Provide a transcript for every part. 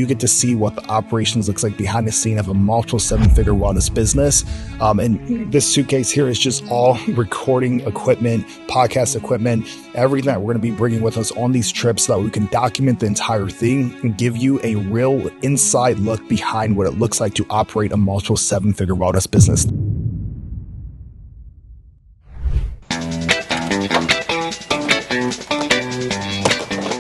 You get to see what the operations looks like behind the scene of a multiple seven-figure wellness business. And this suitcase here is just all recording equipment, podcast equipment, everything that we're going to be bringing with us on these trips so that we can document the entire thing and give you a real inside look behind what it looks like to operate a multiple seven-figure wellness business.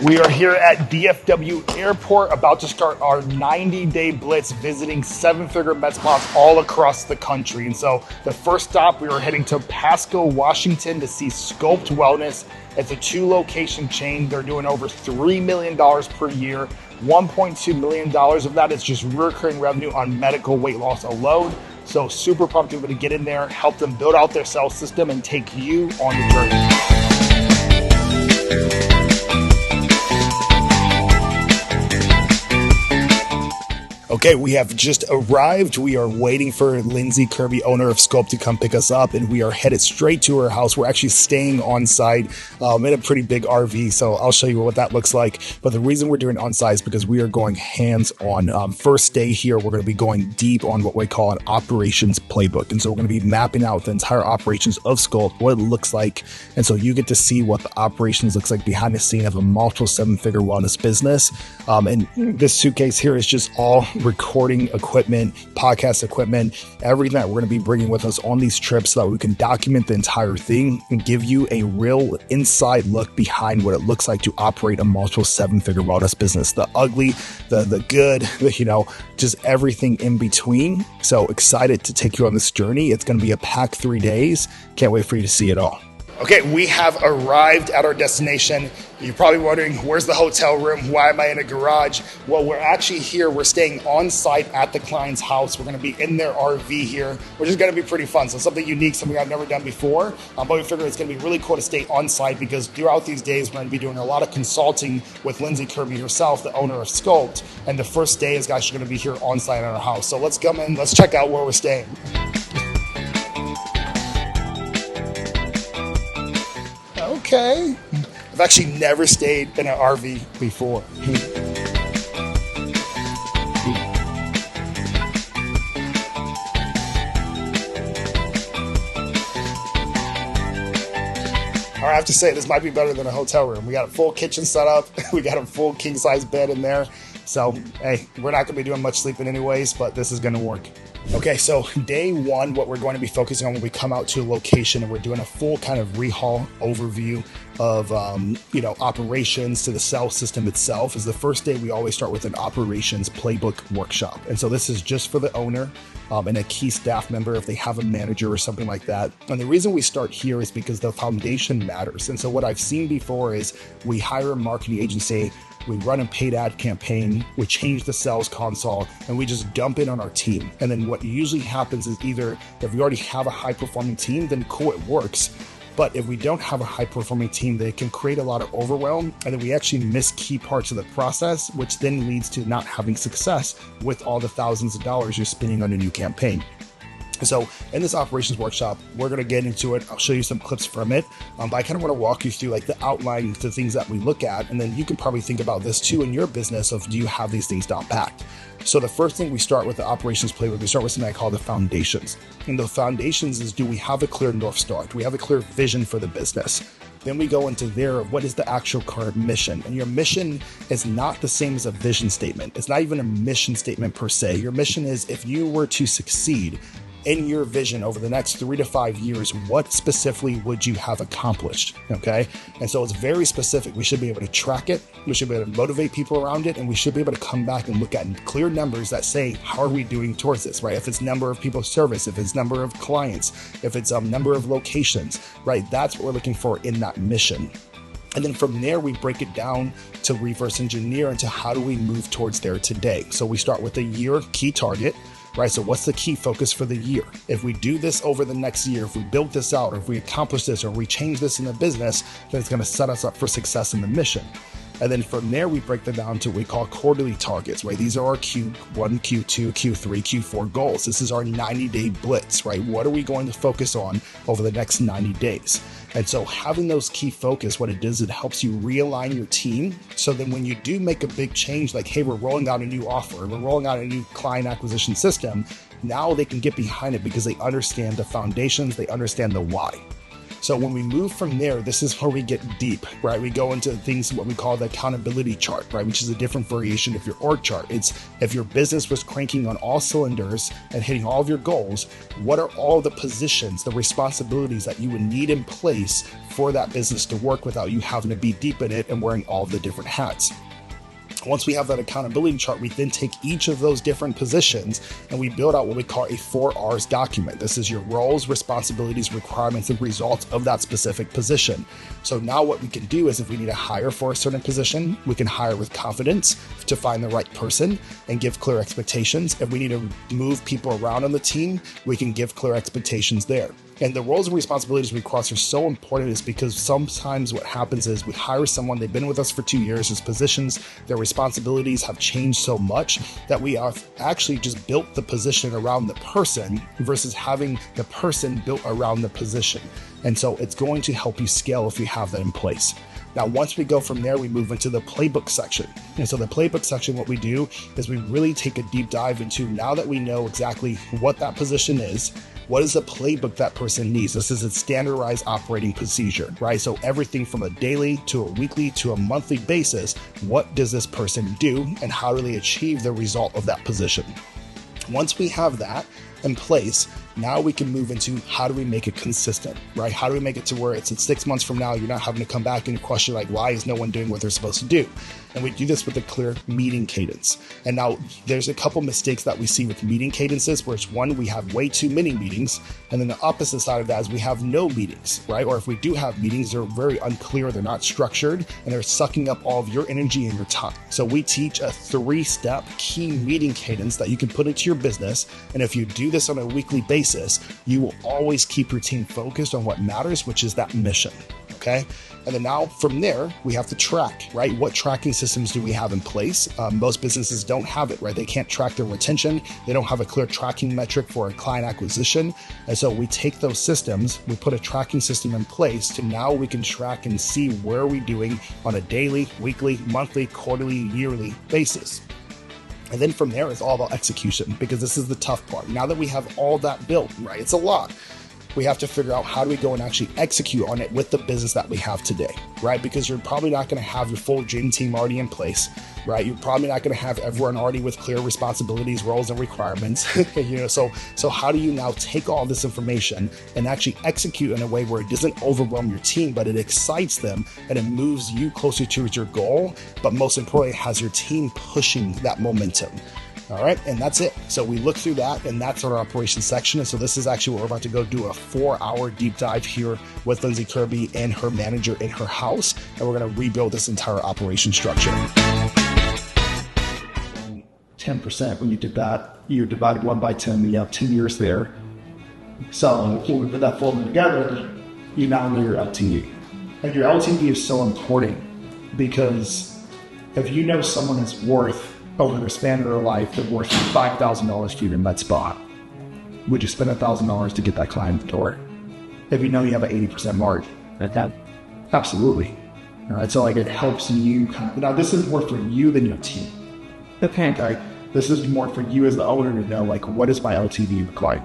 We are here at DFW Airport, about to start our 90-day blitz, visiting seven-figure med spas all across the country. And so the first stop, we are heading to Pasco, Washington to see Sculpt Wellness. It's a 2-location chain. They're doing over $3 million per year. $1.2 million of that is just recurring revenue on medical weight loss alone. So super pumped to be able to get in there, help them build out their sales system, and take you on the journey. Okay, we have just arrived. We are waiting for Lindsay Kirby, owner of Sculpt, to come pick us up, and we are headed straight to her house. We're actually staying on site in a pretty big RV, so I'll show you what that looks like. But the reason we're doing on site is because we are going hands-on. First day here, we're going to be going deep on what we call an operations playbook, and so we're going to be mapping out the entire operations of Sculpt, what it looks like, and so you get to see what the operations looks like behind the scene of a multiple seven-figure wellness business. And this suitcase here is just all recording equipment, podcast equipment, everything that we're going to be bringing with us on these trips so that we can document the entire thing and give you a real inside look behind what it looks like to operate a multiple seven-figure wellness business. The ugly, the good, just everything in between. So excited to take you on this journey. It's going to be a packed 3 days. Can't wait for you to see it all. Okay, we have arrived at our destination. You're probably wondering, where's the hotel room? Why am I in a garage? Well, we're actually here. We're staying on site at the client's house. We're going to be in their RV here, which is going to be pretty fun. So something unique, something I've never done before. But we figured it's going to be really cool to stay on site because throughout these days, we're going to be doing a lot of consulting with Lindsay Kirby herself, the owner of Sculpt. And the first day is actually going to be here on site at our house. So let's come in. Let's check out where we're staying. Okay. I've actually never stayed in an RV before. I have to say, this might be better than a hotel room. We got a full kitchen set up. We got a full king-size bed in there. So, hey, we're not going to be doing much sleeping anyways, but this is going to work. Okay, so day one, what we're going to be focusing on when we come out to a location and we're doing a full kind of rehaul overview of, operations to the sales system itself is the first day we always start with an operations playbook workshop. And so this is just for the owner and a key staff member if they have a manager or something like that. And the reason we start here is because the foundation matters. And so what I've seen before is we hire a marketing agency, we run a paid ad campaign, we change the sales console, and we just dump it on our team. And then what usually happens is either if we already have a high-performing team, then cool, it works. But if we don't have a high-performing team, they can create a lot of overwhelm, and then we actually miss key parts of the process, which then leads to not having success with all the thousands of dollars you're spending on a new campaign. So in this operations workshop, we're going to get into it. I'll show you some clips from it, but I kind of want to walk you through like the outline, the things that we look at, and then you can probably think about this too in your business of, do you have these things down packed? So the first thing we start with the operations playbook, we start with something I call the foundations. And the foundations is, do we have a clear North Star? Do we have a clear vision for the business? Then we go into there, what is the actual current mission? And your mission is not the same as a vision statement. It's not even a mission statement per se. Your mission is, if you were to succeed in your vision over the next 3 to 5 years, what specifically would you have accomplished? Okay. And so it's very specific. We should be able to track it. We should be able to motivate people around it. And we should be able to come back and look at clear numbers that say, how are we doing towards this, right? If it's number of people service, if it's number of clients, if it's number of locations, right? That's what we're looking for in that mission. And then from there, we break it down to reverse engineer into how do we move towards there today. So we start with a year key target, right? So what's the key focus for the year? If we do this over the next year, if we build this out, or if we accomplish this, or we change this in the business, then it's going to set us up for success in the mission. And then from there, we break them down to what we call quarterly targets, right? These are our Q1, Q2, Q3, Q4 goals. This is our 90-day blitz, right? What are we going to focus on over the next 90 days? And so having those key focus, what it does, it helps you realign your team. So then when you do make a big change, like, hey, we're rolling out a new offer, we're rolling out a new client acquisition system, now they can get behind it because they understand the foundations, they understand the why. So when we move from there, this is where we get deep, right? We go into things, what we call the accountability chart, right? Which is a different variation of your org chart. It's if your business was cranking on all cylinders and hitting all of your goals, what are all the positions, the responsibilities that you would need in place for that business to work without you having to be deep in it and wearing all the different hats? Once we have that accountability chart, we then take each of those different positions and we build out what we call a 4Rs document. This is your roles, responsibilities, requirements, and results of that specific position. So now what we can do is if we need to hire for a certain position, we can hire with confidence to find the right person and give clear expectations. If we need to move people around on the team, we can give clear expectations there. And the roles and responsibilities we cross are so important is because sometimes what happens is we hire someone, they've been with us for 2 years, his positions, their responsibilities have changed so much that we have actually just built the position around the person versus having the person built around the position. And so it's going to help you scale if you have that in place. Now, once we go from there, we move into the playbook section. And so the playbook section, what we do is we really take a deep dive into, now that we know exactly what that position is, what is the playbook that person needs? This is a standardized operating procedure, right? So everything from a daily to a weekly to a monthly basis, what does this person do and how do they achieve the result of that position? Once we have that in place, now we can move into how do we make it consistent, right? How do we make it to where it's at 6 months from now, you're not having to come back and question like, why is no one doing what they're supposed to do? And we do this with a clear meeting cadence. And now there's a couple mistakes that we see with meeting cadences, where it's one, we have way too many meetings. And then the opposite side of that is we have no meetings, right? Or if we do have meetings, they're very unclear, they're not structured, and they're sucking up all of your energy and your time. So we teach a 3-step key meeting cadence that you can put into your business. And if you do this on a weekly basis, you will always keep your team focused on what matters, which is that mission. Okay. And then now from there, we have to track, right? What tracking systems do we have in place? Most businesses don't have it, right? They can't track their retention. They don't have a clear tracking metric for a client acquisition. And so we take those systems, we put a tracking system in place to now we can track and see where we're doing on a daily, weekly, monthly, quarterly, yearly basis. And then from there, it's all about execution, because this is the tough part. Now that we have all that built, right? It's a lot. We have to figure out how do we go and actually execute on it with the business that we have today, right? Because you're probably not going to have your full dream team already in place, right? You're probably not going to have everyone already with clear responsibilities, roles, and requirements. So how do you now take all this information and actually execute in a way where it doesn't overwhelm your team, but it excites them and it moves you closer towards your goal, but most importantly, has your team pushing that momentum. All right, and that's it. So we look through that, and that's our operations section. And so this is actually what we're about to go do, a 4-hour deep dive here with Lindsay Kirby and her manager in her house, and we're going to rebuild this entire operation structure. 10%, when you did that, you divided 1 by 10, you have 2 years there. So when we put that formula together, you now know your LTV. And your LTV is so important because if you know someone is worth, over the span of their life, they're worth $5,000 to you in that spot, would you spend $1,000 to get that client in the door? If you know you have an 80% margin. Absolutely. All right, so like it helps you. Now this is more for you than your team. Okay. This is more for you as the owner to know, like, what is my LTV look like?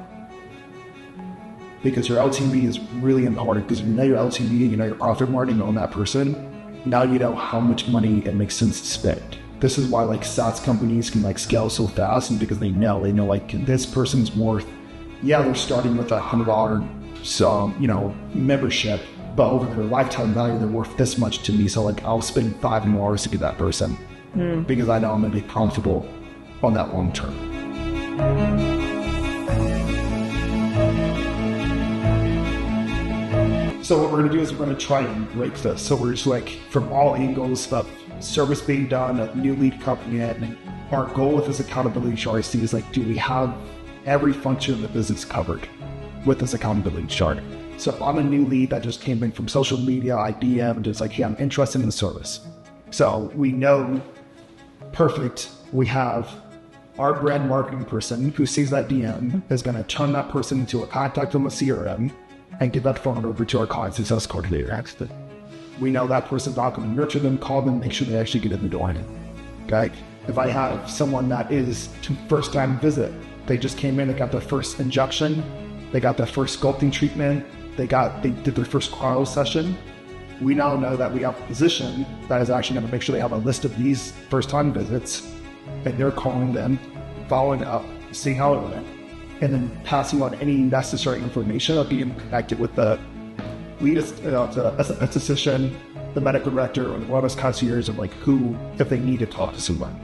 Because your LTV is really important, because you know your LTV, you know your profit margin on that person. Now you know how much money it makes sense to spend. This is why like SaaS companies can like scale so fast, and because they know like this person's worth, they're starting with $100 membership, but over their lifetime value, they're worth this much to me. So like I'll spend $5 to get that person because I know I'm gonna be comfortable on that long term. So what we're gonna do is we're gonna try and break this. So we're just like from all angles, stuff. Service being done, a new lead coming in, and our goal with this accountability chart is like, do we have every function of the business covered with this accountability chart? So if I'm a new lead that just came in from social media, I DM, and just like, hey, I'm interested in the service. So we know, perfect, we have our brand marketing person who sees that DM is going to turn that person into a contact on the CRM and give that phone over to our client success coordinator. We know that person's not going to nurture them, call them, make sure they actually get in the door. Okay? If I have someone that is first time visit, they just came in, they got their first injection, they got their first sculpting treatment, they did their first cryo session, we now know that we have a physician that is actually going to make sure they have a list of these first time visits, and they're calling them, following up, seeing how it went, and then passing on any necessary information of being connected with the lead esthetician, the medical director, or the wellness concierge of who, if they need to talk to someone.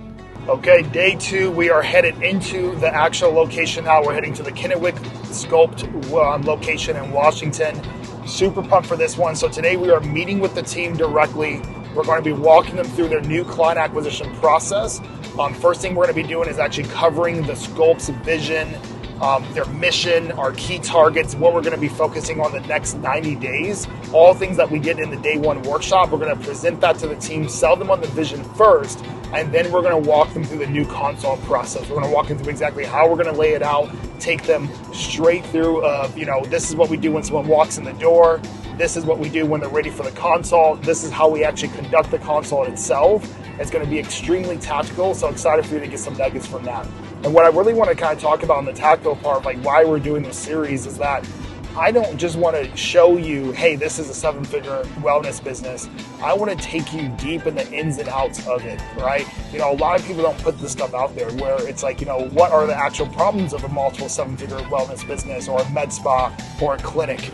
Okay, day 2, we are headed into the actual location now. We're heading to the Kennewick Sculpt location in Washington. Super pumped for this one. So today we are meeting with the team directly. We're going to be walking them through their new client acquisition process. First thing we're going to be doing is actually covering the Sculpt's vision, their mission, our key targets, what we're going to be focusing on the next 90 days, all things that we did in the day 1 workshop. We're going to present that to the team, sell them on the vision first, and then we're going to walk them through the new consult process. We're going to walk them through exactly how we're going to lay it out, take them straight through this is what we do when someone walks in the door. This is what we do when they're ready for the consult. This is how we actually conduct the consult itself. It's going to be extremely tactical, so excited for you to get some nuggets from that. And what I really want to kind of talk about in the tactical part, why we're doing this series, is that I don't just want to show you, hey, this is a 7-figure wellness business. I want to take you deep in the ins and outs of it, right? A lot of people don't put this stuff out there where it's what are the actual problems of a multiple 7-figure wellness business or a med spa or a clinic?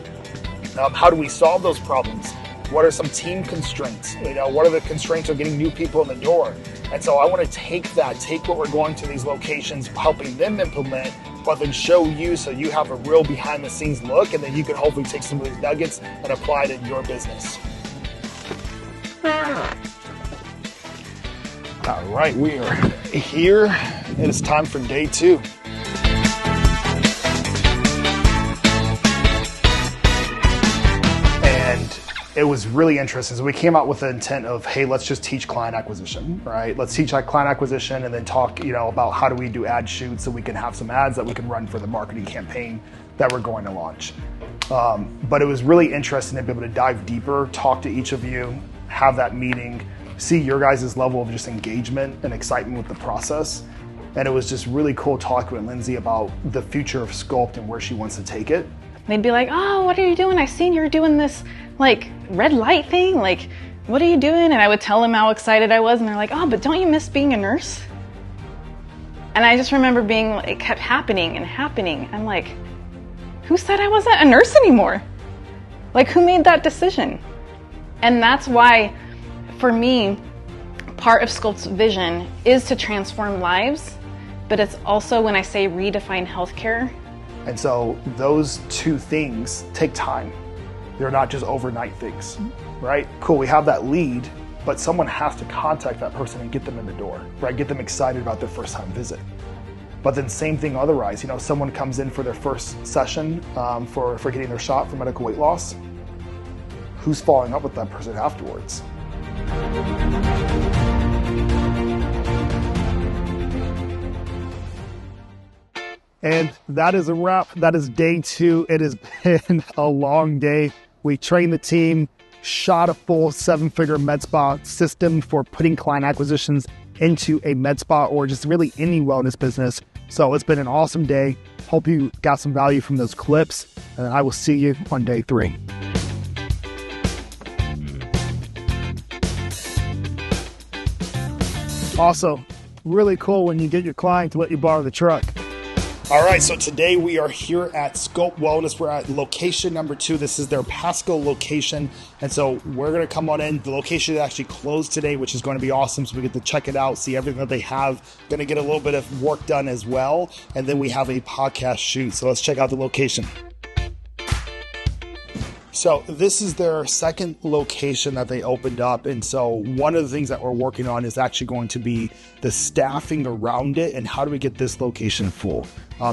How do we solve those problems? What are some team constraints? What are the constraints of getting new people in the door? And so I want to take what we're going to these locations, helping them implement, but then show you so you have a real behind the scenes look, and then you can hopefully take some of these nuggets and apply it in your business. All right, we are here. It is time for day 2. It was really interesting. So we came out with the intent of, hey, let's just teach client acquisition, right? Let's teach client acquisition and then talk, about how do we do ad shoots so we can have some ads that we can run for the marketing campaign that we're going to launch. But it was really interesting to be able to dive deeper, talk to each of you, have that meeting, see your guys' level of just engagement and excitement with the process. And it was just really cool talking with Lindsay about the future of Sculpt and where she wants to take it. They'd be like, oh, what are you doing? I seen you're doing this red light thing. What are you doing? And I would tell them how excited I was. And they're like, oh, but don't you miss being a nurse? And I just remember it kept happening and happening. I'm like, who said I wasn't a nurse anymore? Who made that decision? And that's why, for me, part of Sculpt's vision is to transform lives, but it's also, when I say redefine healthcare. And so those 2 things take time. They're not just overnight things, right? Cool, we have that lead, but someone has to contact that person and get them in the door, right? Get them excited about their first time visit. But then same thing otherwise, someone comes in for their first session for getting their shot for medical weight loss. Who's following up with that person afterwards? And that is a wrap. That is day 2. It has been a long day. We trained the team, shot a full 7-figure med spa system for putting client acquisitions into a med spa or just really any wellness business. So it's been an awesome day. Hope you got some value from those clips, and I will see you on day 3. Also, really cool when you get your client to let you borrow the truck. All right, so today we are here at Sculpt Wellness. We're at location number 2. This is their Pasco location. And so we're going to come on in. The location is actually closed today, which is going to be awesome. So we get to check it out, see everything that they have. Going to get a little bit of work done as well. And then we have a podcast shoot. So let's check out the location. So this is their second location that they opened up. And so one of the things that we're working on is actually going to be the staffing around it and how do we get this location full.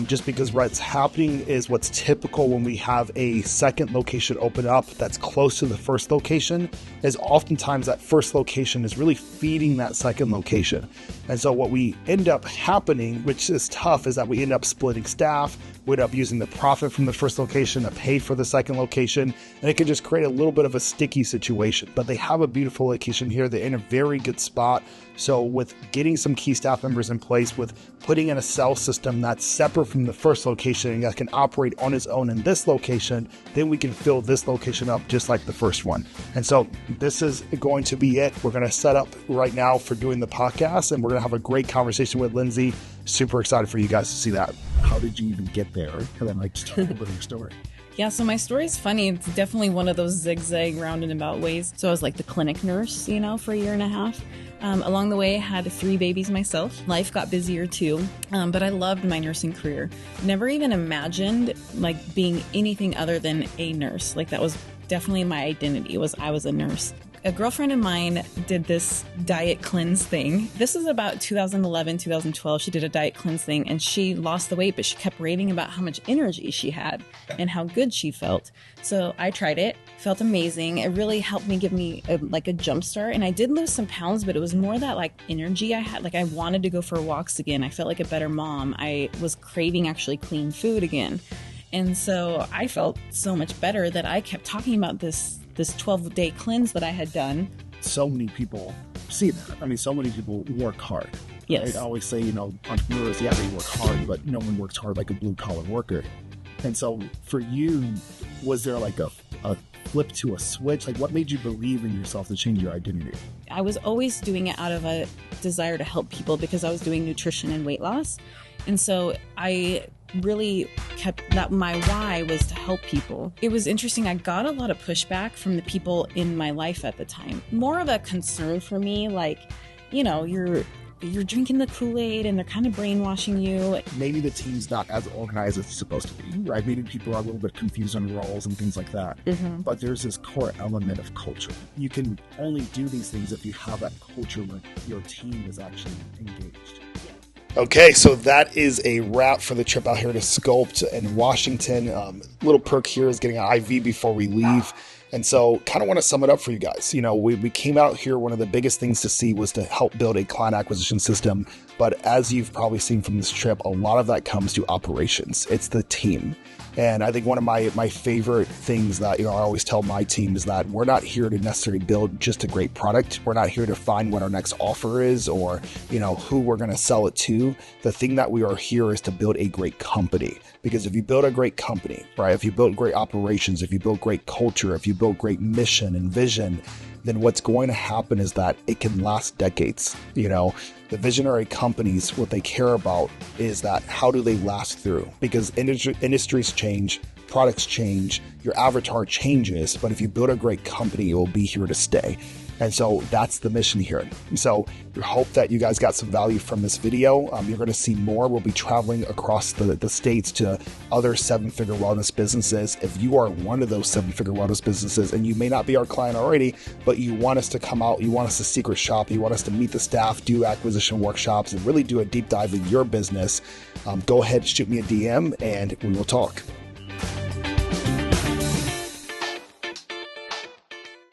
just because what's happening is what's typical when we have a second location open up that's close to the first location is oftentimes that first location is really feeding that second location. And so what we end up happening, which is tough, is that we end up splitting staff. We end up using the profit from the first location to pay for the second location, and it can just create a little bit of a sticky situation. But they have a beautiful location here. They're in a very good spot. So with getting some key staff members in place, with putting in a cell system that's separate from the first location and that can operate on its own in this location, then we can fill this location up just like the first one. And so this is going to be it. We're going to set up right now for doing the podcast, and we're going to have a great conversation with Lindsay. Super excited for you guys to see that. How did you even get there? And then just tell a little bit of your story. Yeah, so my story is funny. It's definitely one of those zigzag roundabout ways. So I was like the clinic nurse, for a year and a half. Along the way, I had 3 babies myself. Life got busier too, but I loved my nursing career. Never even imagined being anything other than a nurse. That was definitely my identity, I was a nurse. A girlfriend of mine did this diet cleanse thing. This is about 2011, 2012. She did a diet cleanse thing and she lost the weight, but she kept raving about how much energy she had and how good she felt. So I tried it, felt amazing. It really helped me give me a jump start. And I did lose some pounds, but it was more that energy I had. I wanted to go for walks again. I felt like a better mom. I was craving actually clean food again. And so I felt so much better that I kept talking about this 12-day cleanse that I had done. So many people see that. So many people work hard. Yes. I always say, entrepreneurs, yeah, they work hard, but no one works hard like a blue-collar worker. And so for you, was there a flip to a switch? What made you believe in yourself to change your identity? I was always doing it out of a desire to help people because I was doing nutrition and weight loss. And so I really kept that my why was to help people. It was interesting. I got a lot of pushback from the people in my life at the time. More of a concern for me, you're drinking the Kool-Aid and they're kind of brainwashing you. Maybe the team's not as organized as it's supposed to be, right? Maybe people are a little bit confused on roles and things like that. Mm-hmm. But there's this core element of culture. You can only do these things if you have that culture where your team is actually engaged. Okay, so that is a wrap for the trip out here to Sculpt in Washington. Little perk here is getting an IV before we leave. And so kind of want to sum it up for you guys. We came out here. One of the biggest things to see was to help build a client acquisition system. But as you've probably seen from this trip, a lot of that comes to operations. It's the team. And I think one of my favorite things that, I always tell my team is that we're not here to necessarily build just a great product. We're not here to find what our next offer is or, who we're going to sell it to. The thing that we are here is to build a great company. Because if you build a great company, right, if you build great operations, if you build great culture, if you build great mission and vision, then what's going to happen is that it can last decades. The visionary companies, what they care about is that how do they last through? Because industries change, products change, your avatar changes, but if you build a great company, it will be here to stay. And so that's the mission here. So we hope that you guys got some value from this video. You're going to see more. We'll be traveling across the states to other 7-figure wellness businesses. If you are one of those 7-figure wellness businesses and you may not be our client already, but you want us to come out, you want us to secret shop, you want us to meet the staff, do acquisition workshops, and really do a deep dive in your business, go ahead, shoot me a DM, and we will talk.